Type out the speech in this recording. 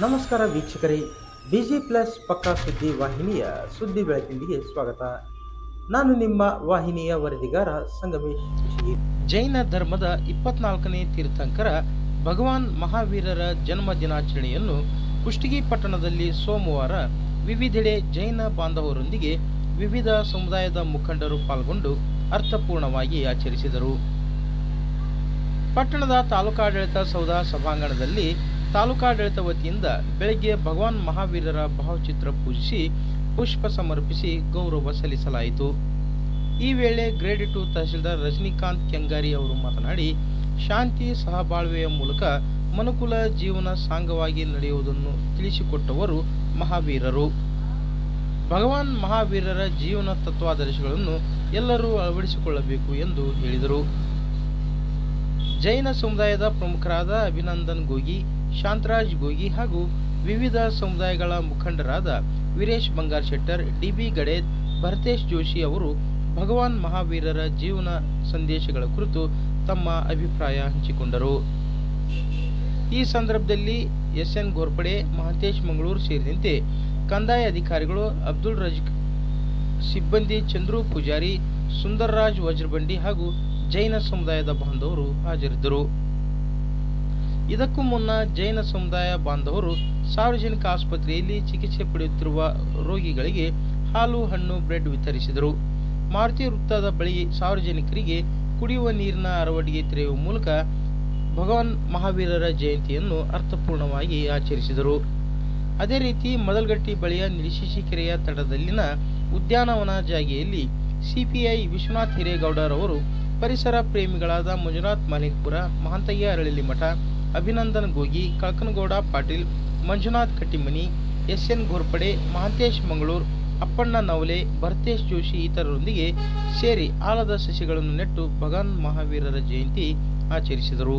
ನಮಸ್ಕಾರ ವೀಕ್ಷಕರೇ, busy plus ಪಕ್ಕಾ ಸುದ್ದಿ ವಾಹಿನಿಯ ಸುದ್ದಿ ಬೆಳಕಿಂಡಿಗೆ ಸ್ವಾಗತ. ನಾನು ನಿಮ್ಮ ವಾಹಿನಿಯ ವರದಿಗಾರ ಸಂಗಮೇಶ್ ಕುಶಗಿ. ಜೈನ ಧರ್ಮದ 24ನೇ ತೀರ್ಥಂಕರ ಭಗವಾನ್ ಮಹಾವೀರರ ಜನ್ಮ ದಿನಾಚರಣೆಯನ್ನು ಕುಷ್ಟಗಿ ಪಟ್ಟಣದಲ್ಲಿ ಸೋಮವಾರ ವಿವಿಧೆಡೆ ಜೈನ ಬಾಂಧವರೊಂದಿಗೆ ವಿವಿಧ ಸಮುದಾಯದ ಮುಖಂಡರು ಪಾಲ್ಗೊಂಡು ಅರ್ಥಪೂರ್ಣವಾಗಿ ಆಚರಿಸಿದರು. ಪಟ್ಟಣದ ತಾಲೂಕಾಡಳಿತ ಸೌಧ ಸಭಾಂಗಣದಲ್ಲಿ ತಾಲೂಕಾಡಳಿತ ವತಿಯಿಂದ ಬೆಳಗ್ಗೆ ಭಗವಾನ್ ಮಹಾವೀರರ ಭಾವಚಿತ್ರ ಪೂಜಿಸಿ ಪುಷ್ಪ ಸಮರ್ಪಿಸಿ ಗೌರವ ಸಲ್ಲಿಸಲಾಯಿತು. ಈ ವೇಳೆ ಗ್ರೇಡ್ 2 ತಹಶೀಲ್ದಾರ್ ರಜನಿಕಾಂತ್ ಕೆಂಗಾರಿ ಅವರು ಮಾತನಾಡಿ, ಶಾಂತಿ ಸಹಬಾಳ್ವೆಯ ಮೂಲಕ ಮನುಕುಲ ಜೀವನ ಸಾಂಗವಾಗಿ ನಡೆಯುವುದನ್ನು ತಿಳಿಸಿಕೊಟ್ಟವರು ಮಹಾವೀರರು. ಭಗವಾನ್ ಮಹಾವೀರರ ಜೀವನ ತತ್ವಾದರ್ಶಗಳನ್ನು ಎಲ್ಲರೂ ಅಳವಡಿಸಿಕೊಳ್ಳಬೇಕು ಎಂದು ಹೇಳಿದರು. ಜೈನ ಸಮುದಾಯದ ಪ್ರಮುಖರಾದ ಅಭಿನಂದನ್ ಗೋಗಿ, ಶಾಂತರಾಜ್ ಗೋಗಿ ಹಾಗೂ ವಿವಿಧ ಸಮುದಾಯಗಳ ಮುಖಂಡರಾದ ವೀರೇಶ್ ಬಂಗಾರ್ ಶೆಟ್ಟರ್, ಡಿ.ಬಿ. ಗಡೇದ್, ಭರತೇಶ್ ಜೋಶಿ ಅವರು ಭಗವಾನ್ ಮಹಾವೀರರ ಜೀವನ ಸಂದೇಶಗಳ ಕುರಿತು ತಮ್ಮ ಅಭಿಪ್ರಾಯ ಹಂಚಿಕೊಂಡರು. ಈ ಸಂದರ್ಭದಲ್ಲಿ ಎಸ್.ಎನ್. ಗೋರ್ಪಡೆ, ಮಹಂತೇಶ್ ಮಂಗಳೂರು ಸೇರಿದಂತೆ ಕಂದಾಯ ಅಧಿಕಾರಿಗಳು, ಅಬ್ದುಲ್ ರಜೀಕ್ ಸಿಬ್ಬಂದಿ, ಚಂದ್ರು ಪೂಜಾರಿ, ಸುಂದರ್ರಾಜ್ ವಜ್ರಬಂಡಿ ಹಾಗೂ ಜೈನ ಸಮುದಾಯದ ಬಾಂಧವರು ಹಾಜರಿದ್ದರು. ಇದಕ್ಕೂ ಮುನ್ನ ಜೈನ ಸಮುದಾಯ ಬಾಂಧವರು ಸಾರ್ವಜನಿಕ ಆಸ್ಪತ್ರೆಯಲ್ಲಿ ಚಿಕಿತ್ಸೆ ಪಡೆಯುತ್ತಿರುವ ರೋಗಿಗಳಿಗೆ ಹಾಲು, ಹಣ್ಣು, ಬ್ರೆಡ್ ವಿತರಿಸಿದರು. ಮಾರುತಿ ವೃತ್ತದ ಬಳಿ ಸಾರ್ವಜನಿಕರಿಗೆ ಕುಡಿಯುವ ನೀರಿನ ಅರವಡಿಗೆ ತೆರೆಯುವ ಮೂಲಕ ಭಗವಾನ್ ಮಹಾವೀರರ ಜಯಂತಿಯನ್ನು ಅರ್ಥಪೂರ್ಣವಾಗಿ ಆಚರಿಸಿದರು. ಅದೇ ರೀತಿ ಮದಲ್ಗಟ್ಟಿ ಬಳಿಯ ನಿಡಿಶಿಶಿ ಕೆರೆಯ ತಟದಲ್ಲಿನ ಉದ್ಯಾನವನ ಜಾಗೆಯಲ್ಲಿ ಸಿಪಿಐ ವಿಶ್ವನಾಥ್ ಹಿರೇಗೌಡರವರು ಪರಿಸರ ಪ್ರೇಮಿಗಳಾದ ಮಂಜುನಾಥ್ ಮಾಲಿಕ್ಪುರ, ಮಹಂತಯ್ಯ ಅರಳಿಲಿ ಮಠ, ಅಭಿನಂದನ್ ಗೋಗಿ, ಕಳಕನಗೌಡ ಪಾಟೀಲ್, ಮಂಜುನಾಥ್ ಕಟ್ಟಿಮನಿ, ಎಸ್.ಎನ್. ಘೋರ್ಪಡೆ, ಮಹಂತೇಶ್ ಮಂಗಳೂರು, ಅಪ್ಪಣ್ಣ ನವಲೆ, ಭರತೇಶ್ ಜೋಶಿ ಇತರರೊಂದಿಗೆ ಸೇರಿ ಆಲದ ಸಸಿಗಳನ್ನು ನೆಟ್ಟು ಭಗವಾನ್ ಮಹಾವೀರರ ಜಯಂತಿ ಆಚರಿಸಿದರು.